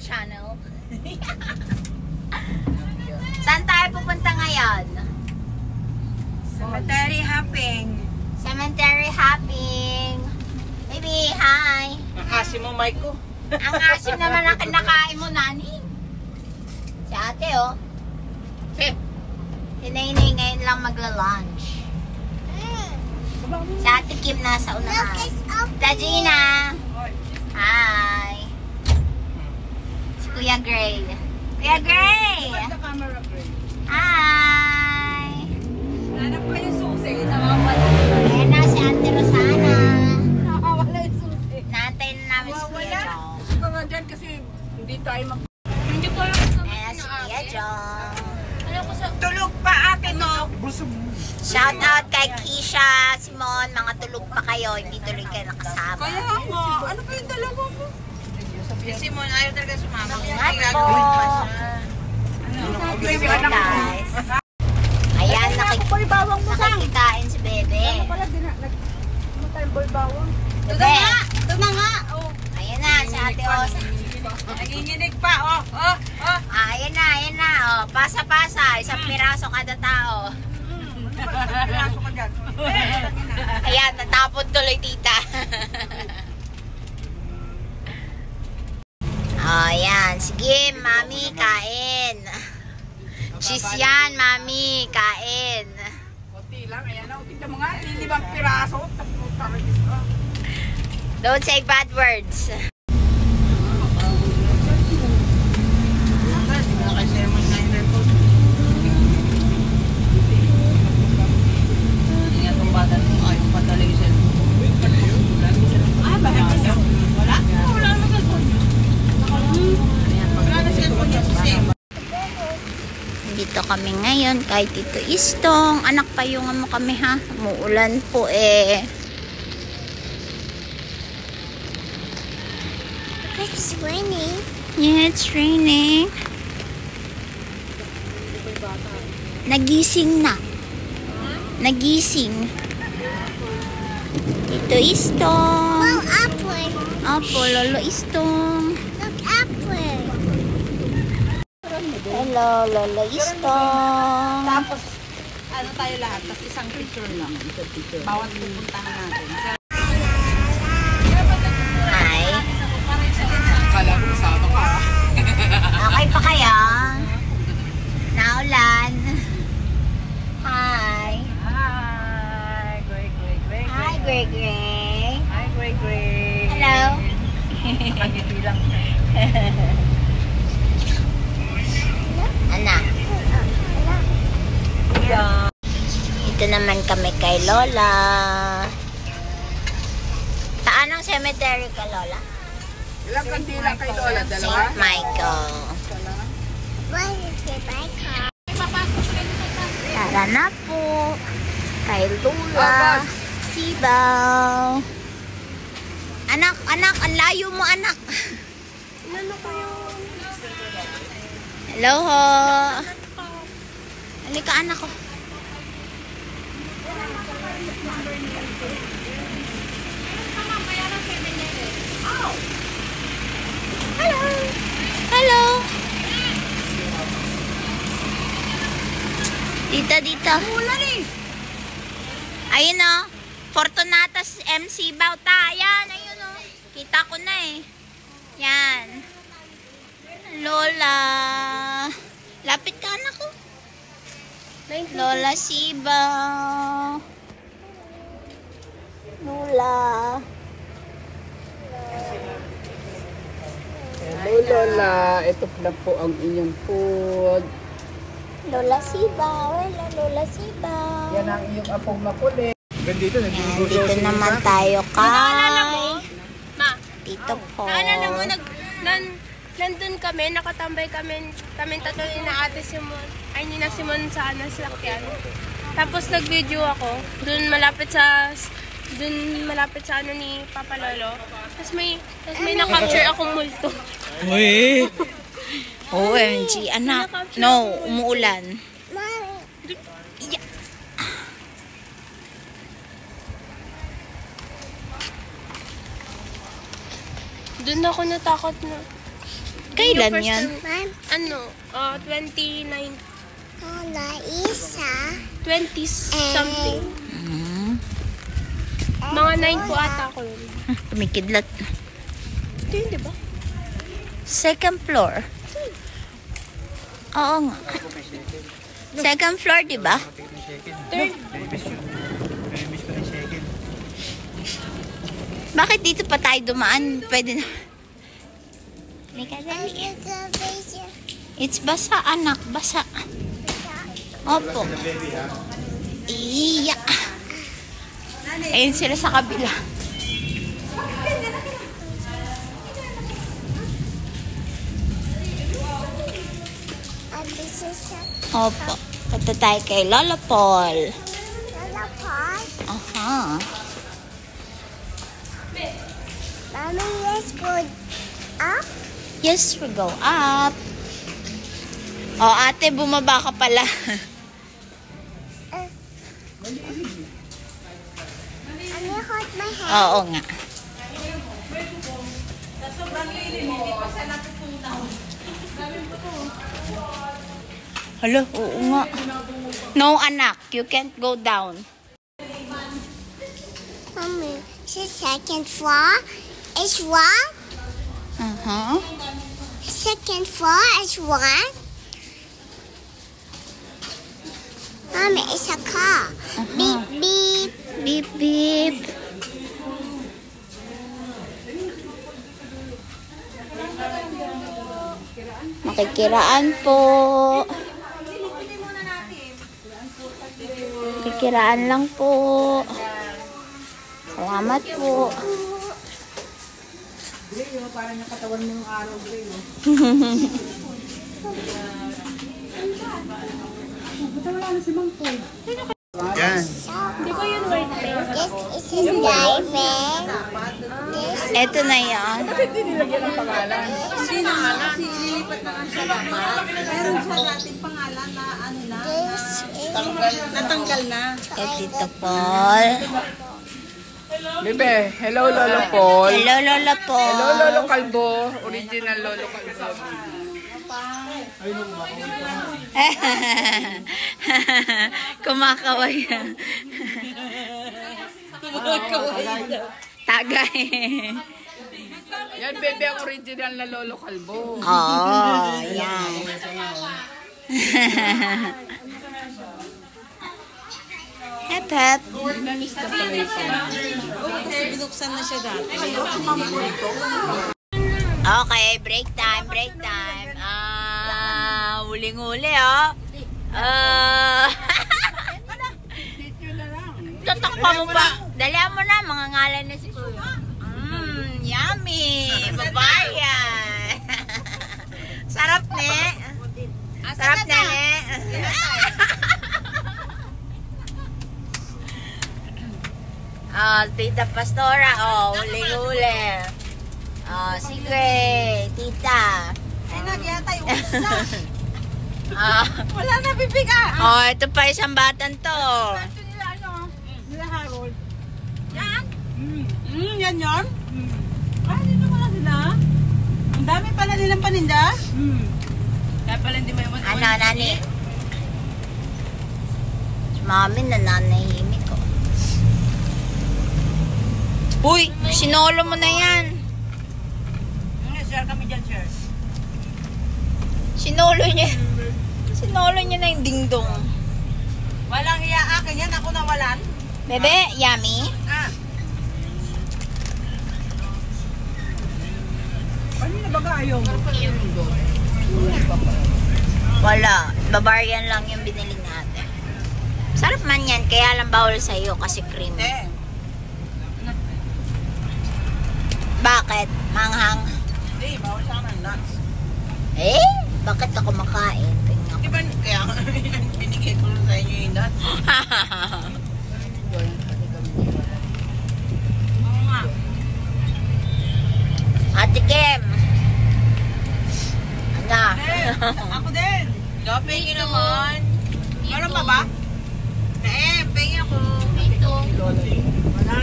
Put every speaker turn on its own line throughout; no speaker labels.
channel. Saan tayo pupunta ngayon?
Cemetery hopping.
Cemetery hopping. Baby, hi.
Ang asim mo, Maiko.
Ang asim naman ang kinakain mo, Nani. Si ate, oh. Si Nainay ngayon lang magla-lunch. Si ate Kim nasa unahan. Tajina. Hi. Si Kuya Gray. Kuya Gray. Hi.
Hanap pa yung susi. Nakawala.
Ayan na si Ate Rosana.
Nakawala yung susi.
Naantay na namin si Kuya Jong.
Gusto nga dyan kasi hindi tayo Hindi ko lang
Ayan si Kuya Jong.
tulog pa ate no.
Shout out kay Kisha, Simon, mga tulog pa kayo, hindi tuloy kayo nakasama.
Kaya nga, ano pa yung dalawa mo? Si Simon ayaw talaga sumama.
Ingat po. Ingat guys. Ayan, nakikitain si Bebe. Bebe.
Ito na nga.
Ayan na, si Ate Osa.
Nanginginig pa.
Ayan na. Oh, pasa-pasa. Isang piraso kada tao.
Piraso ka dyan.
Ayan, natapon tuloy tita. Ayan, sige, mami, kain. Cheese yan, mami, kain.
Kunti lang, ayan na. Tignan mo nga, lilibang piraso.
Don't say bad words. Dito kami ngayon kay Tito Istong. Anak pa yung mo kami ha. Umuulan po eh.
It's raining.
Yeah, it's raining. Nagising na. Nagising. Tito Istong.
Well, apple.
Opo, Lolo Istong.
Look, apple.
Hello, Lolo Istong.
Tapos, ano tayo lahat? Tapos isang picture lang. Bawat pupuntahan natin.
Hi.
Kala ko sama ka.
Okay pa kaya? Naulan. Hi.
Hi, Greg.
Hi, Greg.
Hi, Greg.
Hello.
Nakangiti lang.
Anak. Ito naman kami kay Lola. Saan ang cemetery ka, Lola?
Ilang kandila kay Lola? Dalawa?
St. Michael.
What is it, my car?
Tara na po. Kay Lola. Sibaw. Anak, ang layo mo, anak. Hello ho. Halika, anak ko. Hello. Hello. Dito. Ayun o. Fortunatas MC Bauta. Ayan, ayun o. Kita ko na eh. Yan. Lola. Lapit ka, anak ko. Lola Sibaw. Lola.
Hello, Lola. Ito na po ang inyong food.
Lola Sibaw. Hello, Lola Sibaw.
Yan ang iyong apong makulit.
Dito
naman tayo
Naalala mo?
kay
Ma,
Tito Paul.
naalala mo, nandun kami, nakatambay kami tatlo ni na Ate Simon, ay ni na Simon sa sakyan. Tapos nag-video ako, dun malapit sa ano ni Papa Lolo. Tapos may na-capture akong multo.
Uy! OMG, anak. No, umuulan.
Doon ako natakot na.
Kailan
Yung first
yan?
time- Ano? 29.
Hola, Isa.
20 something.
Hmm.
Mga 9 po ata ako nun.
Kumikidlat.
Ito yun, di ba?
Second floor. Oo nga. Second floor, di ba?
Third.
Bakit dito pa tayo dumaan? Pwede na. Halika, dali. It's basa, anak. Basa. Opo. Iya. Ayun sila sa kabila. Opo. Punta tayo kay Lola Paul. Aha.
Mommy, let's go up.
Yes, we go up. Oh, ate, bumaba ka pala.
Let me hold my hand.
Oo nga. Hala, oo nga. No, anak. You can't go down.
Mommy, the second floor is one.
Uh-huh.
Second floor is one. Mommy, it's a car. Beep, beep.
Beep, beep. Makikiraan po. Makikiraan lang po. Salamat po.
Parang yung katawan mo yung araw, Gray.
Yan.
Di ba yun white pen?
This is his diamond. This
Eto na yan.
Sino nga? Kasi ililipat na nga siya lahat. Meron siya dating pangalan na ano na,
is
natanggal na.
Kay Tito Paul.
Bebe, hello Lolo Paul.
Hello, Lola Paul.
Hello Lolo Kalbo. Original Lolo Kalbo.
Kumakaway. Tagay.
Yan bebe ang original na Lolo Kalbo.
Oh, yan. Hep, hep.
Kasi binuksan na siya dati.
Okay, break time, break time. Huling-huli, oh. Tatakpa mo pa. Dalihan mo na, mga ngalan na si Kuya. Yummy. Babayan. Sarap, ne? Sarap, ne? Tita Pastora, huli-huli. Sige, tita.
Ay, nagyata yung usta.
Ah,
Wala na bibiga.
ito pa isang batan to.
Ito nila ano, nila Harold. Yan? Yan yun? Ay, dito pala sila. Ang dami pala nilang paninda. Kaya pala hindi mo yung
Ano, nani? Mami, nananahimik ko. Uy, sinolo mo na yan.
Share kami dyan, share.
Sinolo niya. Sinolo niya na yung dingdong.
Walang iya akin yan, ako nawalan.
Bebe, yummy?
Ah. Ano na baga ayaw mo?
Wala. Bavarian lang yung binili natin. Sarap man yan, kaya lang bawal sa'yo kasi cream. Bakit? Manghang?
Hindi, bawal sa akin nuts.
Eh, bakit ako makain? Tingnan ko.
Di ba, kaya binigay ko sa inyo yung nuts. Oo nga.
Ate Kim. Ano?
Ako din. Pengi naman. Meron pa ba? Pengi ako.
Ito.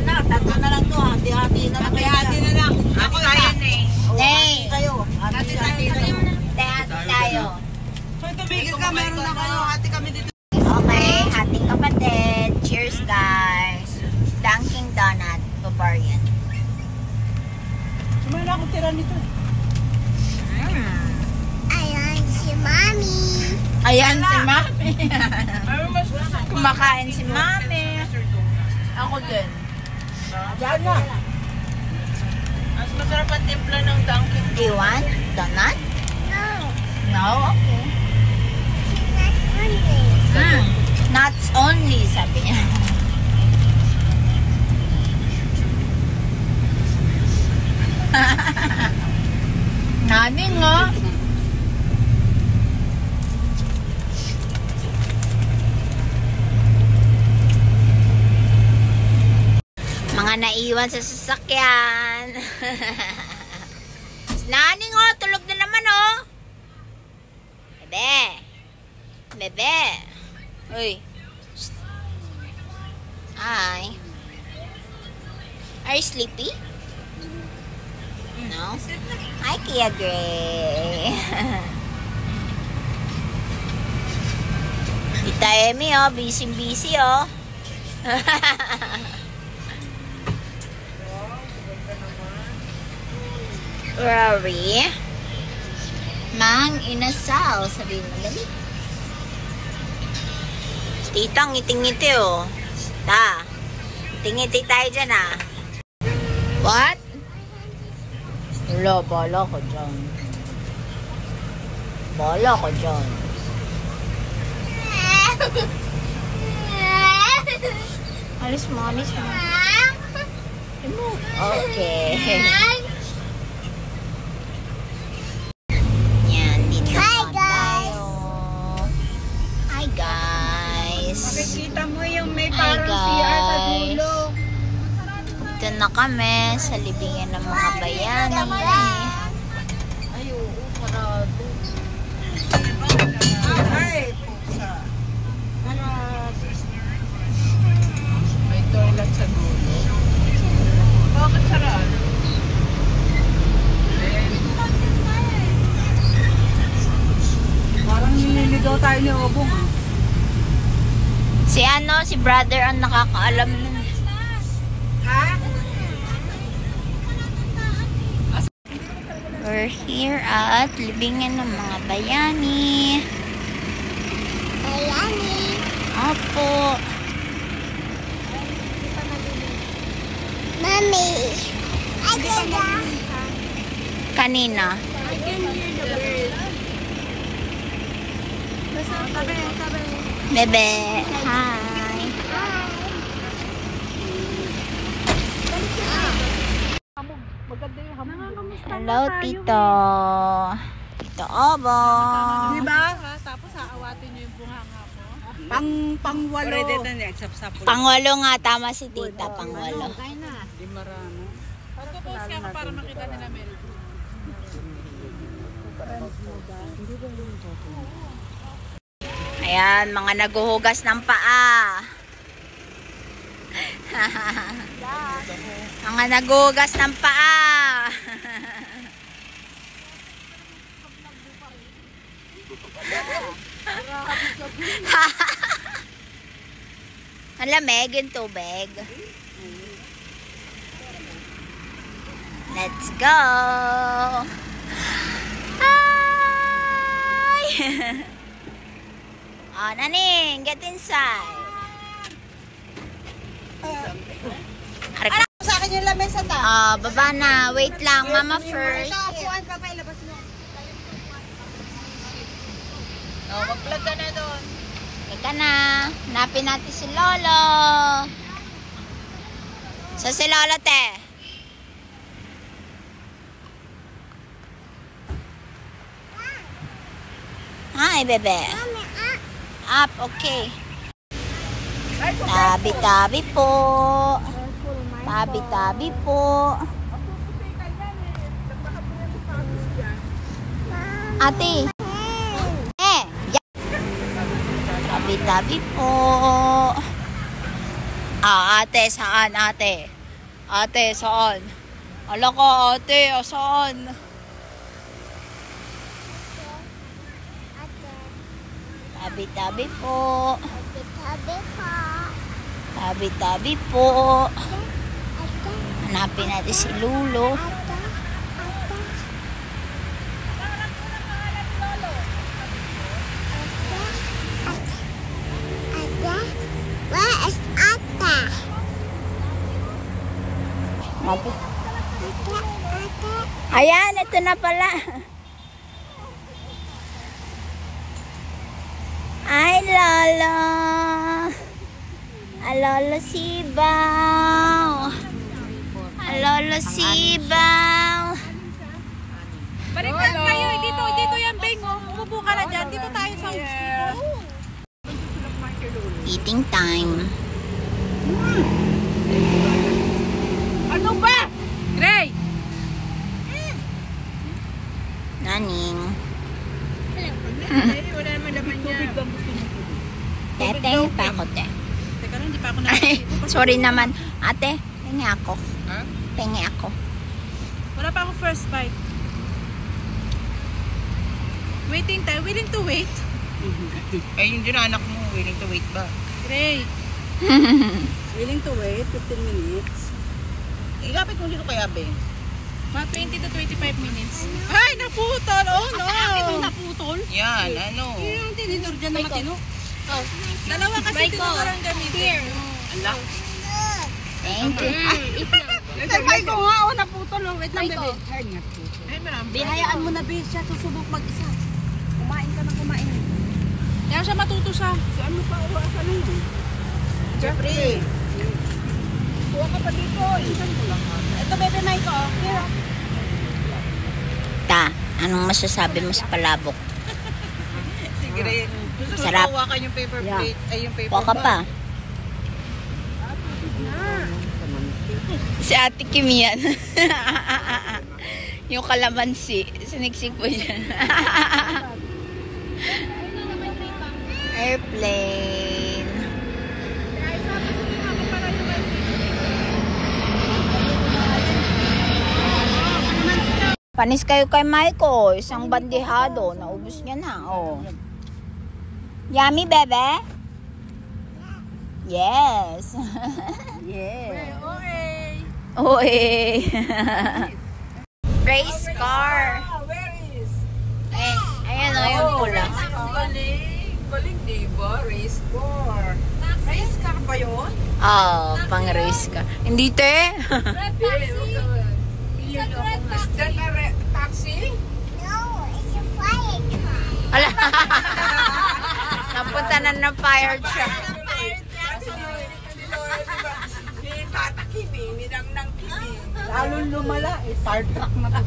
Na, tatlo na lang to. Hati-hati na lang. Hati-hati na lang. Ako tayo na eh.
Nay!
Kayo. Hati-hati kayo.
Hati tayo.
So, tumigil ka. Meron na kayo. Hati kami dito.
Okay, hating kapatid. Cheers, guys. Dunkin' Donut, Bavarian.
Sumay na akong tira nito.
Ayan si Mami.
Ayan si Mami. Kumakain si Mami. Ako din.
Diyan na.
Mas masarap ang timpla ng Dunkin'.
Do you want donut?
No.
No? Okay.
Not only.
Nuts only, sabi niya. Nani nga. Mga naiwan sa sasakyan. Nani nga, tulog na naman oh. Bebe. Bebe. Uy. Hi. Are you sleepy? No? Hi, Kia Gray. Tita Emmy, oh. Busy-busy, oh. Rory. Mang inasal. Sabihin mo, dali. Tita, ngiti-ngiti, oh. Ta. Ngiti tayo dyan, ah. What? Wala, bala ko dyan. Bala ko dyan. Alis mo, alis mo. Okay. Yan, dito
Hi,
na
guys.
tayo. Hi, guys.
Makikita mo yung may
Hi,
parang CR sa
guys.
dulo.
Dito na kami sa libingan ng mga bayani.
Ay, oo, sarado. Ay, pusa. Sarado.
May toilet sa dulo. Bakit sarado?
Parang nililigaw tayo ni Obong.
Si ano, si brother ang nakakaalam nun.
Ha?
We're here at libingan ng mga bayani.
Bayani.
Opo.
Mami. I can
Kanina. Bebe. Hi. Hello, Tito. Tito Obo.
Diba? Tapos aawatin niyo yung bunganga ko. Pang-walo. Pwede na niya, sapsap.
Pangwalo nga, tama si Tita. Pangwalo.
Di marami.
Pagkapos ka para makita nila Mel.
Ayan, mga naguhugas ng paa. Mga naguhugas ng paa. Ang lamig yung tubig. Let's go! Hi! Oh, Naning, get inside.
Ano sa akin yung lamesa ta?
Ah, baba na. Wait lang, mama first.
Upuan ka pa, ilabas mo.
Oh, mag-vlog ka na doon.
Teka na. Hanapin natin si Lolo. Sa si Lolo, te. Hi, bebe. Up, okay. Tabi-tabi po. Tabi-tabi po. Ate. Tabi-tabi po. Ate, saan ate? Ate, saan? Ala ka ate, saan? Tabi-tabi po. Tabi-tabi po. Hanapin natin si Lulo.
Where is Ate?
Ayan, ito na pala. Ay, Lolo. Lolo Sibaw. Lolo Sibaw.
Balikan kayo. Dito yan, Beng. Umupo ka na dyan. Dito tayo sa
Eating time.
Ano ba? Gray!
Naning.
Wala naman laman niya.
Tete, pa ako, te.
Teka lang, hindi pa ako
Ay, sorry naman. Ate, pengi ako.
Ha?
Pengi ako.
Wala pa akong first bite. Waiting tayo. Willing to wait?
Ay, yung anak mo, willing to wait ba?
Gray. Willing to wait 15 minutes.
Ilapit mo dito kaya, Be.
Mga 20 to 25 minutes. Ay, naputol! Oh no! Ito naputol?
Yan, ano.
Yung tinidor dyan na matino. Dalawa kasi tinukarang gamitin.
Ala.
Thank you.
Sabay ko nga, oh, naputol. Oh. Wait lang, bebe.
Ay, marami.
Bihayaan mo na, bebe. Siya susubok mag-isa. Kumain ka na kumain. Kaya siya matuto siya. Saan mo pa uwasan nun?
Jeffrey.
Kuha ka pa dito. Ito, bebe, may ko. Here.
Ta, anong masasabi mo sa palabok?
Sige rin.
Sarap.
Hawakan yung paper plate. Ay, yung paper
Kuha ka
bag.
pa. Si Ate Kim yan. Yung kalamansi. Siniksik po yan. Airplane. Panis kayo kay Michael. Isang bandihado. Naubos niya na. Oh. Yummy, bebe? Yes. Yes. Oy. Race car.
Where is?
Ayan o yung pula.
Galing, diba? Race car. Race car ba yun?
Oh, pang race car. Hindi te.
Is that a taxi?
No, it's a fire car.
Ala. Napunta na ng fire truck.
Lalong lumala. Fire truck na to.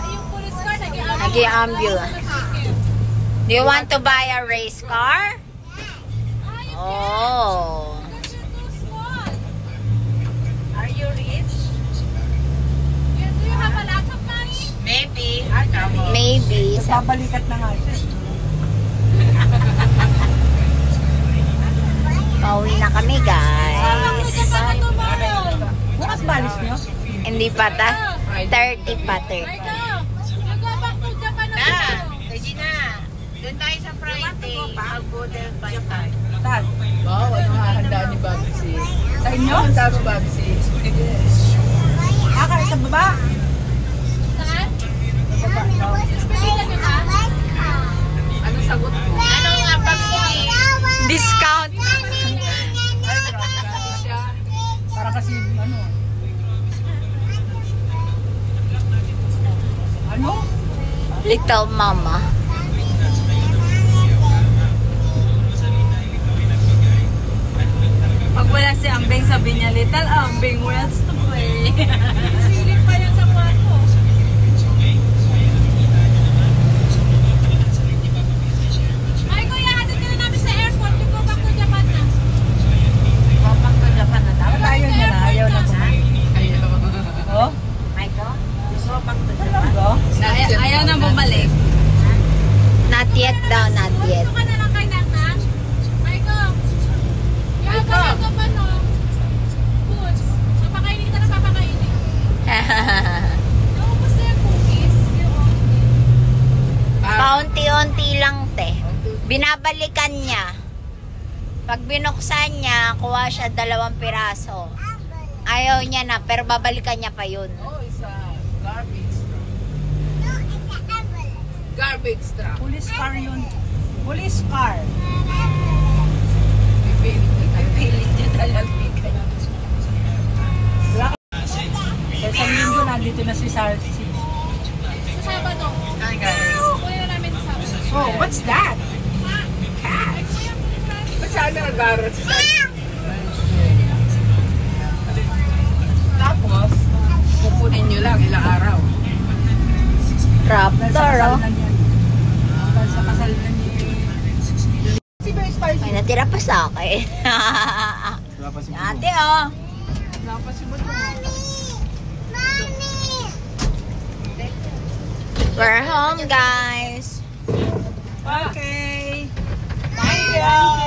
Yung police car,
Nag-i-ambulance. Do you want to buy a race car? Oh.
Are you rich? Do you have a lot of money?
Maybe.
Maybe.
Babalikat na nga siya.
Pauwi na kami, guys.
Bukas balis niyo?
Hindi pa ta. 30 pa, 30.
Regina, doon tayo sa Friday. Mag-bodel pa tayo.
Tad.
Wow, ano hahanda ni Babsi?
Sa inyo?
Handa mo, Babsi?
Kayo sa baba?
Ano sagot mo? Ano nga, Babsi?
Discount.
Para kasi ano? Ano?
Little Mama.
Pag wala si Ambeng, sabi niya, Little Ambeng wants to play. Silip pa yan sa kwarto. Ay, kuya, hatid ka na namin sa airport. Go back to Japan na. Go back to Japan na. Dapat ayaw niya na. Ayaw na kumain.
Ayaw.
Oh?
Michael?
Go back to Japan. Ayaw na bumalik.
Not yet daw, not yet.
Ito ka na lang kay Nana. Michael.
paunti-unti lang, te. Binabalikan niya. Pag binuksan niya, kuha siya 2 piraso. Ayaw niya na, pero babalikan niya pa yun.
Oh, it's a garbage truck. Garbage truck.
Police car yun. Police car.
Pipilit niya talaga.
Sa isang linggo, nandito na si Sarsi.
Oh, what's that? Cat. Ba't saan na nag-aaral si Sarsi? Tapos, kukunin nyo lang ilang araw.
Raptor, oh.
Sa kasal na ni...
May natira pa sa akin. Ate, oh. We're home, guys.
Okay. Thank you.